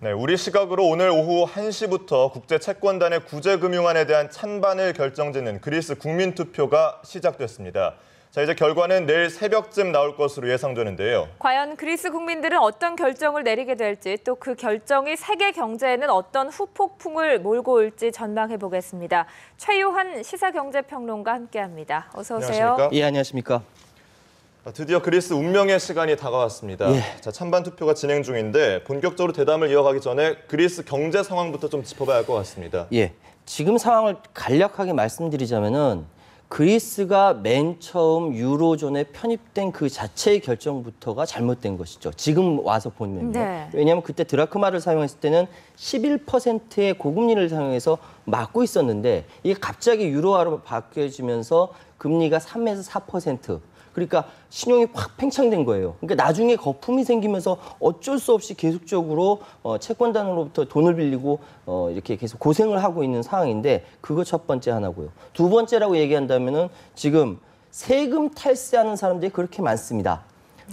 네, 우리 시각으로 오늘 오후 1시부터 국제채권단의 구제금융안에 대한 찬반을 결정짓는 그리스 국민투표가 시작됐습니다. 자, 이제 결과는 내일 새벽쯤 나올 것으로 예상되는데요. 과연 그리스 국민들은 어떤 결정을 내리게 될지, 또 그 결정이 세계 경제에는 어떤 후폭풍을 몰고 올지 전망해 보겠습니다. 최유한 시사경제평론가 함께합니다. 어서 오세요. 안녕하십니까? 예, 안녕하십니까? 드디어 그리스 운명의 시간이 다가왔습니다. 예. 자, 찬반 투표가 진행 중인데 본격적으로 대담을 이어가기 전에 그리스 경제 상황부터 좀 짚어봐야 할 것 같습니다. 예, 지금 상황을 간략하게 말씀드리자면은 그리스가 맨 처음 유로존에 편입된 그 자체의 결정부터가 잘못된 것이죠. 지금 와서 보면요. 네. 왜냐하면 그때 드라크마를 사용했을 때는 11%의 고금리를 사용해서 막고 있었는데 이게 갑자기 유로화로 바뀌어지면서 금리가 3에서 4%. 그러니까 신용이 확 팽창된 거예요. 그러니까 나중에 거품이 생기면서 어쩔 수 없이 계속적으로 채권단으로부터 돈을 빌리고 이렇게 계속 고생을 하고 있는 상황인데 그거 첫 번째 하나고요. 두 번째라고 얘기한다면은 지금 세금 탈세하는 사람들이 그렇게 많습니다.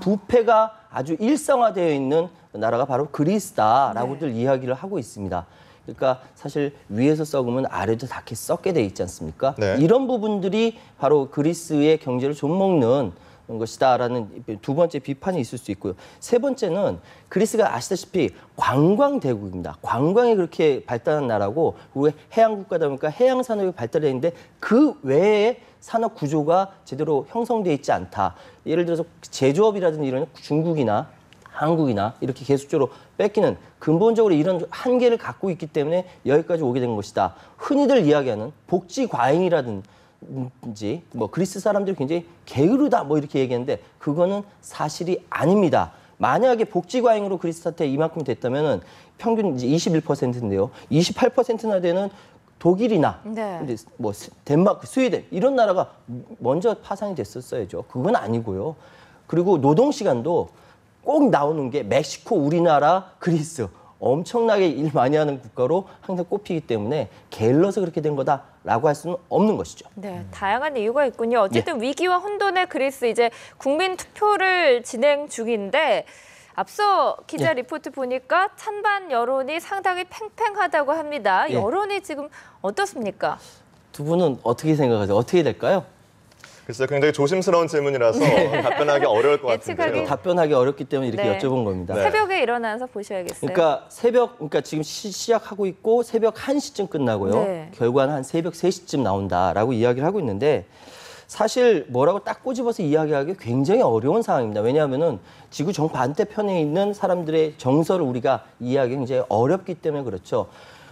부패가 아주 일상화되어 있는 나라가 바로 그리스다라고들 이야기를 하고 있습니다. 그러니까 사실 위에서 썩으면 아래도 다 썩게 돼 있지 않습니까? 네. 이런 부분들이 바로 그리스의 경제를 좀먹는 것이다라는 두 번째 비판이 있을 수 있고요. 세 번째는 그리스가 아시다시피 관광대국입니다. 관광이 그렇게 발달한 나라고 우리 해양 국가다 보니까 해양 산업이 발달해 있는데 그 외에 산업 구조가 제대로 형성돼 있지 않다. 예를 들어서 제조업이라든지 이런 중국이나 한국이나 이렇게 계속적으로 뺏기는 근본적으로 이런 한계를 갖고 있기 때문에 여기까지 오게 된 것이다. 흔히들 이야기하는 복지 과잉이라든지 뭐 그리스 사람들이 굉장히 게으르다 뭐 이렇게 얘기하는데 그거는 사실이 아닙니다. 만약에 복지 과잉으로 그리스 사태가 이만큼 됐다면은 평균 이제 21%인데요. 28%나 되는 독일이나 네. 뭐 덴마크, 스웨덴 이런 나라가 먼저 파산이 됐었어야죠. 그건 아니고요. 그리고 노동 시간도 꼭 나오는 게 멕시코, 우리나라, 그리스 엄청나게 일 많이 하는 국가로 항상 꼽히기 때문에 게을러서 그렇게 된 거다라고 할 수는 없는 것이죠. 네, 다양한 이유가 있군요. 어쨌든 위기와 혼돈의 그리스 이제 국민 투표를 진행 중인데 앞서 기자 리포트 보니까 찬반 여론이 상당히 팽팽하다고 합니다. 여론이 지금 어떻습니까? 두 분은 어떻게 생각하세요? 어떻게 될까요? 글쎄요, 굉장히 조심스러운 질문이라서 답변하기 어려울 것 같은데요. 답변하기 어렵기 때문에 이렇게 여쭤본 겁니다. 새벽에 일어나서 보셔야겠어요. 그러니까 지금 시작하고 있고 새벽 1시쯤 끝나고요. 결과는 한 새벽 3시쯤 나온다라고 이야기를 하고 있는데 사실 뭐라고 딱 꼬집어서 이야기하기 굉장히 어려운 상황입니다. 왜냐하면은 지구 정반대편에 있는 사람들의 정서를 우리가 이해하기 굉장히 어렵기 때문에 그렇죠.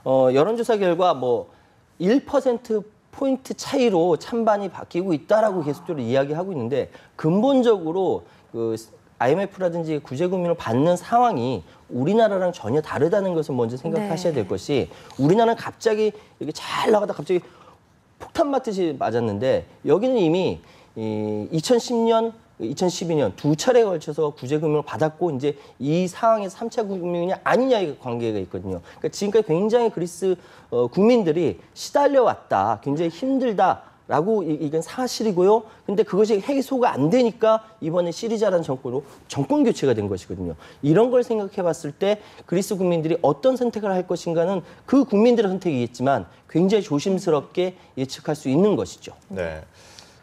여론조사 결과 뭐 1%포인트 차이로 찬반이 바뀌고 있다라고 계속적으로 이야기하고 있는데 근본적으로 그 IMF라든지 구제금융을 받는 상황이 우리나라랑 전혀 다르다는 것을 먼저 생각하셔야 될 것이 우리나라는 갑자기 이렇게 잘 나가다 갑자기 폭탄 맞듯이 맞았는데 여기는 이미 2010년, 2012년 두 차례에 걸쳐서 구제금융을 받았고 이제 이 상황에서 3차 금융이 아니냐의 관계가 있거든요. 그러니까 지금까지 굉장히 그리스 국민들이 시달려왔다, 굉장히 힘들다라고 이건 사실이고요. 근데 그것이 해소가 안 되니까 이번에 시리자라는 정권으로 정권 교체가 된 것이거든요. 이런 걸 생각해 봤을 때 그리스 국민들이 어떤 선택을 할 것인가는 그 국민들의 선택이겠지만 굉장히 조심스럽게 예측할 수 있는 것이죠. 네.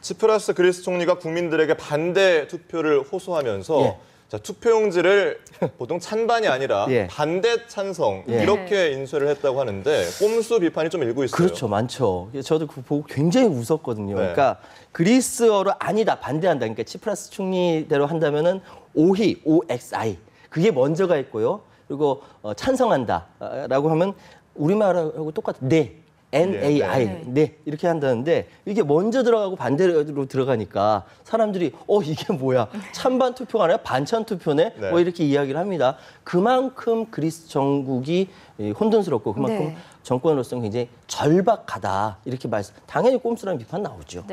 치프라스 그리스 총리가 국민들에게 반대 투표를 호소하면서 자, 투표용지를 보통 찬반이 아니라 반대 찬성 이렇게 인쇄를 했다고 하는데 꼼수 비판이 좀 일고 있어요. 그렇죠. 많죠. 저도 그거 보고 굉장히 웃었거든요. 그러니까 그리스어로 아니다, 반대한다. 그러니까 치프라스 총리대로 한다면은 오히, OXI. 그게 먼저가 있고요. 그리고 찬성한다라고 하면 우리말하고 똑같은 네. NAI, 네, 이렇게 한다는데 이게 먼저 들어가고 반대로 들어가니까 사람들이 이게 뭐야, 찬반 투표가 아니라 반찬 투표네, 뭐 이렇게 이야기를 합니다. 그만큼 그리스 정국이 혼돈스럽고 그만큼 정권으로서는 굉장히 절박하다 이렇게 당연히 꼼수라는 비판 나오죠.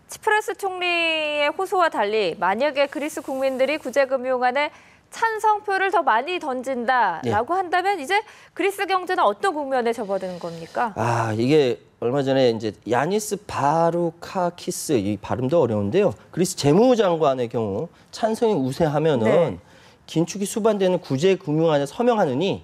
치프라스 총리의 호소와 달리 만약에 그리스 국민들이 구제금융안에 찬성표를 더 많이 던진다라고 한다면 이제 그리스 경제는 어떤 국면에 접어드는 겁니까? 이게 얼마 전에 이제 야니스 바루카키스, 이 발음도 어려운데요. 그리스 재무장관의 경우 찬성이 우세하면은 긴축이 수반되는 구제금융안에 서명하느니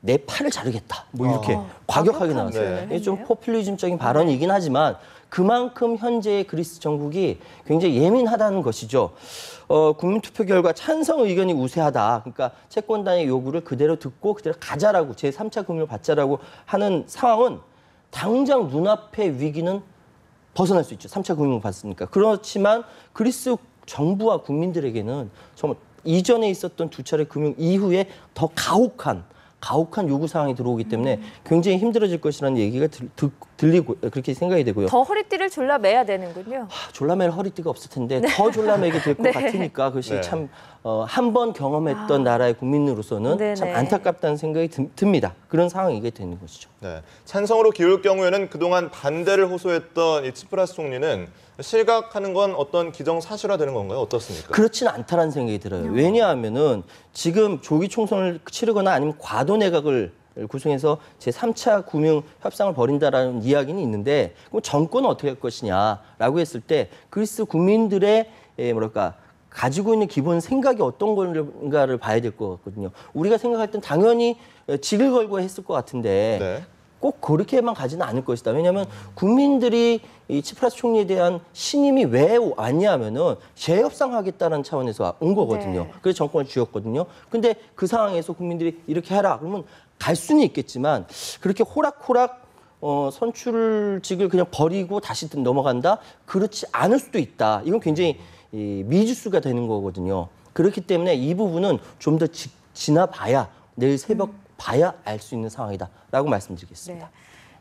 내 팔을 자르겠다. 뭐 이렇게 과격하게 나왔어요. 이게 좀 포퓰리즘적인 발언이긴 하지만 그만큼 현재의 그리스 정국이 굉장히 예민하다는 것이죠. 국민투표 결과 찬성 의견이 우세하다. 그러니까 채권단의 요구를 그대로 듣고 그대로 가자라고 제3차 금융을 받자라고 하는 상황은 당장 눈앞의 위기는 벗어날 수 있죠. 3차 금융을 받았으니까. 그렇지만 그리스 정부와 국민들에게는 정말 이전에 있었던 두 차례 금융 이후에 더 가혹한 요구 사항이 들어오기 때문에 굉장히 힘들어질 것이라는 얘기가 들리고 그렇게 생각이 되고요. 더 허리띠를 졸라매야 되는군요. 졸라맬 허리띠가 없을 텐데 더 졸라매게 될 것 같으니까 그것이 참 한 번 경험했던 나라의 국민으로서는 참 안타깝다는 생각이 듭니다. 그런 상황이게 되는 것이죠. 네. 찬성으로 기울 경우에는 그동안 반대를 호소했던 이 치프라스 총리는 실각하는 건 어떤 기정사실화되는 건가요? 어떻습니까? 그렇지는 않다는 생각이 들어요. 왜냐하면은 지금 조기 총선을 치르거나 아니면 과도 내각을 구성해서 제3차 금융 협상을 벌인다라는 이야기는 있는데 그럼 정권은 어떻게 할 것이냐라고 했을 때 그리스 국민들의 가지고 있는 기본 생각이 어떤 건가를 봐야 될 것 같거든요. 우리가 생각할 땐 당연히 직을 걸고 했을 것 같은데 꼭 그렇게만 가지는 않을 것이다. 왜냐하면 국민들이 이 치프라스 총리에 대한 신임이 왜 왔냐면은 재협상하겠다는 차원에서 온 거거든요. 그래서 정권을 쥐었거든요. 근데 그 상황에서 국민들이 이렇게 해라. 그러면 갈 수는 있겠지만 그렇게 호락호락 선출직을 그냥 버리고 다시 넘어간다? 그렇지 않을 수도 있다. 이건 굉장히 미지수가 되는 거거든요. 그렇기 때문에 이 부분은 좀 더 지나봐야 내일 새벽 봐야 알 수 있는 상황이다라고 말씀드리겠습니다. 네.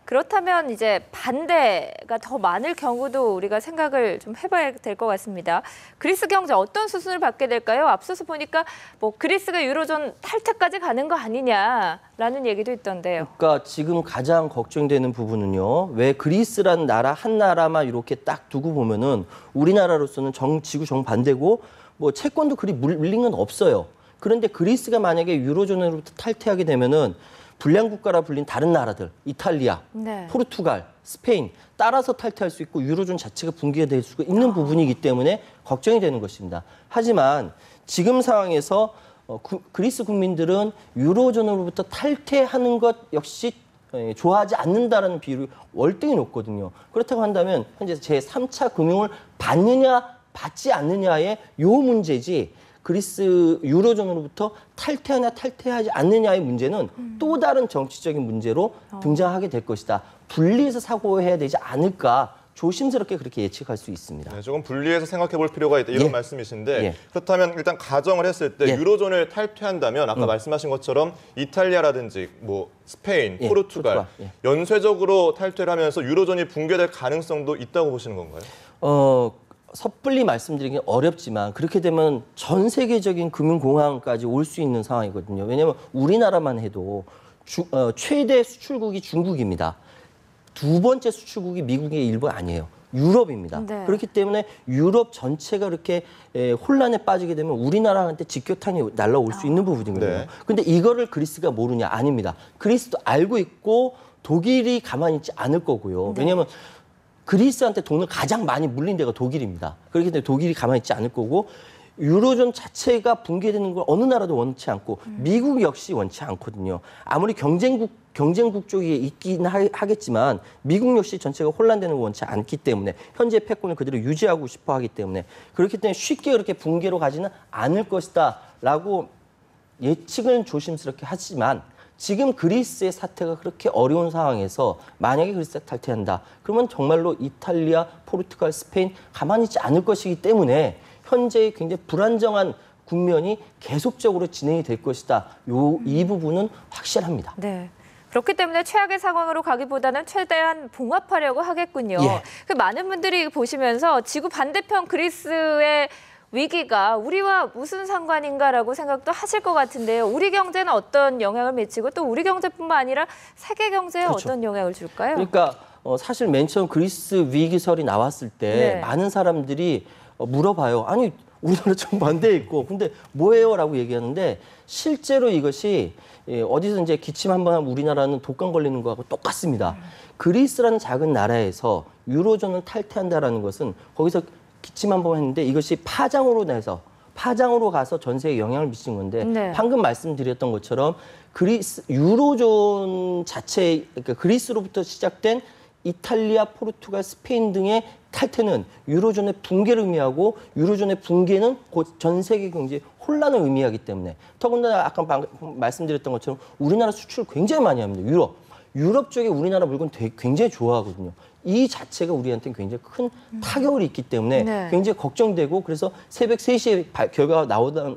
그렇다면 이제 반대가 더 많을 경우도 우리가 생각을 좀 해봐야 될 것 같습니다. 그리스 경제 어떤 수순을 받게 될까요? 앞서서 보니까 뭐 그리스가 유로존 탈퇴까지 가는 거 아니냐라는 얘기도 있던데요. 그러니까 지금 가장 걱정되는 부분은요. 왜 그리스라는 나라 한 나라만 이렇게 딱 두고 보면은 우리나라로서는 지구 정반대고 뭐 채권도 그리 물린 건 없어요. 그런데 그리스가 만약에 유로존으로부터 탈퇴하게 되면은 불량 국가라 불린 다른 나라들, 이탈리아, 포르투갈, 스페인 따라서 탈퇴할 수 있고 유로존 자체가 붕괴가 될 수가 있는 부분이기 때문에 걱정이 되는 것입니다. 하지만 지금 상황에서 그리스 국민들은 유로존으로부터 탈퇴하는 것 역시 좋아하지 않는다라는 비율이 월등히 높거든요. 그렇다고 한다면 현재 제3차 금융을 받느냐 받지 않느냐의 요 문제지 그리스 유로존으로부터 탈퇴하냐 탈퇴하지 않느냐의 문제는 또 다른 정치적인 문제로 등장하게 될 것이다. 분리해서 사고해야 되지 않을까 조심스럽게 그렇게 예측할 수 있습니다. 네, 조금 분리해서 생각해 볼 필요가 있다 이런 말씀이신데 그렇다면 일단 가정을 했을 때 유로존을 탈퇴한다면 아까 말씀하신 것처럼 이탈리아라든지 뭐 스페인, 포르투갈 연쇄적으로 탈퇴를 하면서 유로존이 붕괴될 가능성도 있다고 보시는 건가요? 섣불리 말씀드리긴 어렵지만 그렇게 되면 전 세계적인 금융공황까지 올 수 있는 상황이거든요. 왜냐하면 우리나라만 해도 최대 수출국이 중국입니다. 두 번째 수출국이 미국의 일부 아니에요. 유럽입니다. 그렇기 때문에 유럽 전체가 그렇게 혼란에 빠지게 되면 우리나라한테 직격탄이 날라올 수 있는 부분이거든요. 근데 이거를 그리스가 모르냐? 아닙니다. 그리스도 알고 있고 독일이 가만히 있지 않을 거고요. 왜냐하면 그리스한테 돈을 가장 많이 물린 데가 독일입니다. 그렇기 때문에 독일이 가만히 있지 않을 거고 유로존 자체가 붕괴되는 걸 어느 나라도 원치 않고 미국 역시 원치 않거든요. 아무리 경쟁국 쪽에 있긴 하겠지만 미국 역시 전체가 혼란되는 걸 원치 않기 때문에 현재 패권을 그대로 유지하고 싶어 하기 때문에 그렇기 때문에 쉽게 그렇게 붕괴로 가지는 않을 것이다라고 예측은 조심스럽게 하지만 지금 그리스의 사태가 그렇게 어려운 상황에서 만약에 그리스가 탈퇴한다. 그러면 정말로 이탈리아, 포르투갈, 스페인 가만히 있지 않을 것이기 때문에 현재의 굉장히 불안정한 국면이 계속적으로 진행이 될 것이다. 이 부분은 확실합니다. 네. 그렇기 때문에 최악의 상황으로 가기보다는 최대한 봉합하려고 하겠군요. 그 많은 분들이 보시면서 지구 반대편 그리스의 위기가 우리와 무슨 상관인가라고 생각도 하실 것 같은데요. 우리 경제는 어떤 영향을 미치고 또 우리 경제뿐만 아니라 세계 경제에 어떤 영향을 줄까요? 그러니까 사실 맨 처음 그리스 위기설이 나왔을 때 많은 사람들이 물어봐요. 아니 우리나라 정반대에 있고 근데 뭐예요? 라고 얘기하는데 실제로 이것이 어디서 이제 기침 한번 하면 우리나라는 독감 걸리는 거하고 똑같습니다. 그리스라는 작은 나라에서 유로존을 탈퇴한다라는 것은 거기서 기침 한번 했는데 이것이 파장으로 가서 전 세계에 영향을 미친 건데 방금 말씀드렸던 것처럼 유로존 자체, 그러니까 그리스로부터 시작된 이탈리아, 포르투갈, 스페인 등의 탈퇴는 유로존의 붕괴를 의미하고 유로존의 붕괴는 곧 전 세계 경제 혼란을 의미하기 때문에 더군다나 아까 말씀드렸던 것처럼 우리나라 수출을 굉장히 많이 합니다. 유럽 쪽에 우리나라 물건 굉장히 좋아하거든요. 이 자체가 우리한테는 굉장히 큰 타격을 있기 때문에 네. 굉장히 걱정되고 그래서 새벽 3시에 결과가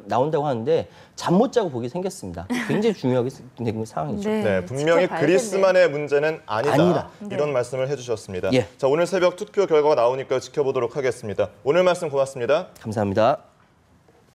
나온다고 하는데 잠 못 자고 보게 생겼습니다. 굉장히 중요하게 되는 상황이죠. 네, 분명히 그리스만의 문제는 아니다. 네. 이런 말씀을 해주셨습니다. 예. 자, 오늘 새벽 투표 결과가 나오니까 지켜보도록 하겠습니다. 오늘 말씀 고맙습니다. 감사합니다.